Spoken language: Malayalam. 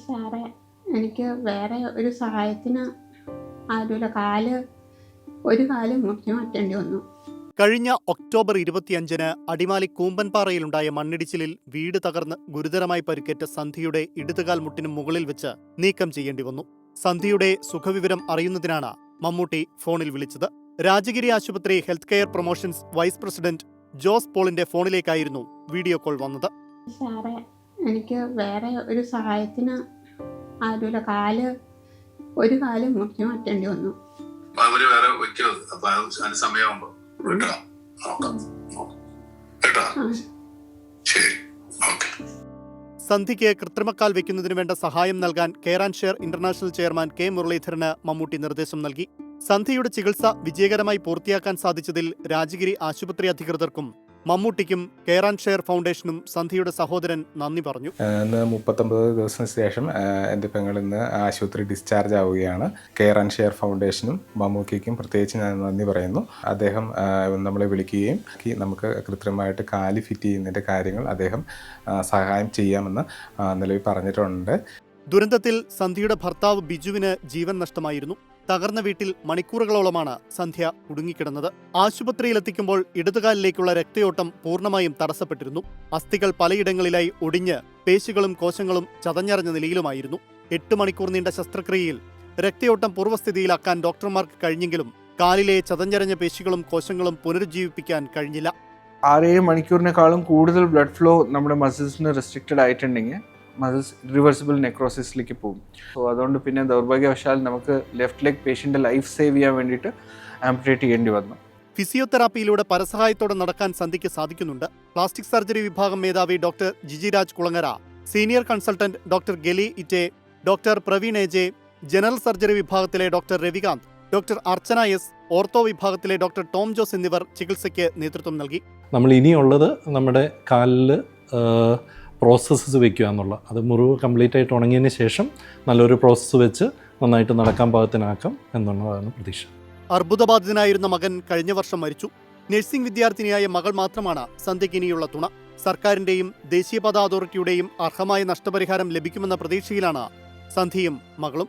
സാറേ, എനിക്ക് വേറെ ഒരു സഹായത്തിന് ആരുമില്ല. ഒരു കാല് മുറിഞ്ഞു മാറ്റേണ്ടി വന്നു. കഴിഞ്ഞ ഒക്ടോബർ 25-ന് അടിമാലി കൂമ്പൻപാറയിലുണ്ടായ മണ്ണിടിച്ചിലിൽ വീട് തകർന്ന് ഗുരുതരമായി പരിക്കേറ്റ സന്ധ്യയുടെ ഇടതുകാൽ മുട്ടിന് മുകളിൽ വെച്ച് നീക്കം ചെയ്യേണ്ടി വന്നു. സന്ധ്യയുടെ സുഖവിവരം അറിയുന്നതിനാണ് മമ്മൂട്ടി ഫോണിൽ വിളിച്ചത്. രാജഗിരി ആശുപത്രി health care promotions vice president Jose പോളിന്റെ ഫോണിലേക്കായിരുന്നു വീഡിയോ കോൾ വന്നത്. സാറേ, എനിക്ക് വേറെ ഒരു സഹായത്തിന് ആരുമില്ല. ഒരു കാല് മുറിഞ്ഞു മാറ്റേണ്ടി വന്നു. സന്ധ്യയ്ക്ക് കൃത്രിമക്കാൽ വെക്കുന്നതിന് വേണ്ട സഹായം നൽകാൻ care and share international chairman K മുരളീധരന് മമ്മൂട്ടി നിർദ്ദേശം നൽകി. സന്ധ്യയുടെ ചികിത്സ വിജയകരമായി പൂർത്തിയാക്കാൻ സാധിച്ചതിൽ രാജഗിരി ആശുപത്രി അധികൃതർക്കും മമ്മൂട്ടിക്കും കെയർ ആൻഡ് ഷെയർ ഫൗണ്ടേഷനും സന്ധ്യയുടെ സഹോദരൻ നന്ദി പറഞ്ഞു. ഇന്ന് 39 ദിവസത്തിന് ശേഷം എൻ്റെ പെങ്ങൾ ഇന്ന് ആശുപത്രി ഡിസ്ചാർജ് ആവുകയാണ്. കെയർ ആൻഡ് ഷെയർ ഫൗണ്ടേഷനും മമ്മൂക്കിക്കും പ്രത്യേകിച്ച് ഞാൻ നന്ദി പറയുന്നു. അദ്ദേഹം നമ്മളെ വിളിക്കുകയും നമുക്ക് കൃത്രിമമായിട്ട് കാല് ഫിറ്റ് ചെയ്യുന്നതിൻ്റെ കാര്യങ്ങൾ അദ്ദേഹം സഹായം ചെയ്യാമെന്ന് നിലവിൽ പറഞ്ഞിട്ടുണ്ട്. ദുരന്തത്തിൽ സന്ധ്യയുടെ ഭർത്താവ് ബിജുവിന് ജീവൻ നഷ്ടമായിരുന്നു. തകർന്ന വീട്ടിൽ മണിക്കൂറുകളോളമാണ് സന്ധ്യ കുടുങ്ങിക്കിടന്നത്. ആശുപത്രിയിലെത്തിക്കുമ്പോൾ ഇടതുകാലിലേക്കുള്ള രക്തയോട്ടം പൂർണ്ണമായും തടസ്സപ്പെട്ടിരുന്നു. അസ്ഥികൾ പലയിടങ്ങളിലായി ഒടിഞ്ഞ് പേശികളും കോശങ്ങളും ചതഞ്ഞറിഞ്ഞ നിലയിലുമായിരുന്നു. 8 മണിക്കൂർ നീണ്ട ശസ്ത്രക്രിയയിൽ രക്തയോട്ടം പൂർവ്വസ്ഥിതിയിലാക്കാൻ ഡോക്ടർമാർക്ക് കഴിഞ്ഞെങ്കിലും കാലിലെ ചതഞ്ഞറിഞ്ഞ പേശികളും കോശങ്ങളും പുനരുജ്ജീവിപ്പിക്കാൻ കഴിഞ്ഞില്ല. 6-7 മണിക്കൂറിനേക്കാളും കൂടുതൽ ബ്ലഡ് ഫ്ലോ നമ്മുടെ മസിൽസിന് റെസ്ട്രിക്റ്റഡ് ആയിട്ടുണ്ടെങ്കിൽ മസിൽസ് ഇറിവേഴ്സിബിൾ നെക്രോസിസിലേക്ക് പോകും. സോ അതുകൊണ്ട് പിന്നെ ദൗർഭാഗ്യവശാൽ നമുക്ക് ലെഫ്റ്റ് ലെഗ് പേഷ്യൻ്റെ ലൈഫ് സേവ് ചെയ്യാൻ വേണ്ടിയിട്ട് ആംപുട്ടേറ്റ് ചെയ്യേണ്ടി വന്നു. ഫിസിയോതെറാപ്പിയിലൂടെ പരസഹായത്തോടെ നടക്കാൻ സന്ധ്യയ്ക്ക് സാധിക്കുന്നുണ്ട്. പ്ലാസ്റ്റിക് സർജറി വിഭാഗം മേധാവി doctor Jijiraj Kulangara, senior consultant doctor ഗലി ഇറ്റെ, doctor Praveen AJ, general surgery വിഭാഗത്തിലെ doctor Ravikanth, doctor Archana S, ortho വിഭാഗത്തിലെ ഡോക്ടർ ടോം ജോസ് എന്നിവർ ചികിത്സയ്ക്ക് നേതൃത്വം നൽകി. നമ്മൾ ഇനിയുള്ളത് നമ്മുടെ കാലിൽ പ്രോസസ്സസ് വെക്കുക എന്നുള്ള, അത് മുറിവ് കംപ്ലീറ്റ് ആയിട്ട് ഉണങ്ങിയതിന് ശേഷം നല്ലൊരു പ്രോസസ്സ് വെച്ച് നന്നായിട്ട് നടക്കാൻ പാകത്തിനാക്കാം എന്നുള്ളതാണ് പ്രതീക്ഷ. അർബുദബാധിതനായിരുന്ന മകൻ കഴിഞ്ഞ വർഷം മരിച്ചു. നഴ്സിംഗ് വിദ്യാർത്ഥിനിയായ മകൾ മാത്രമാണ് സന്ധ്യയ്ക്ക് ഇനിയുള്ള തുണ. സർക്കാരിന്റെയും ദേശീയപാത അതോറിറ്റിയുടെയും അർഹമായ നഷ്ടപരിഹാരം ലഭിക്കുമെന്ന പ്രതീക്ഷയിലാണ് സന്ധ്യയും മകളും.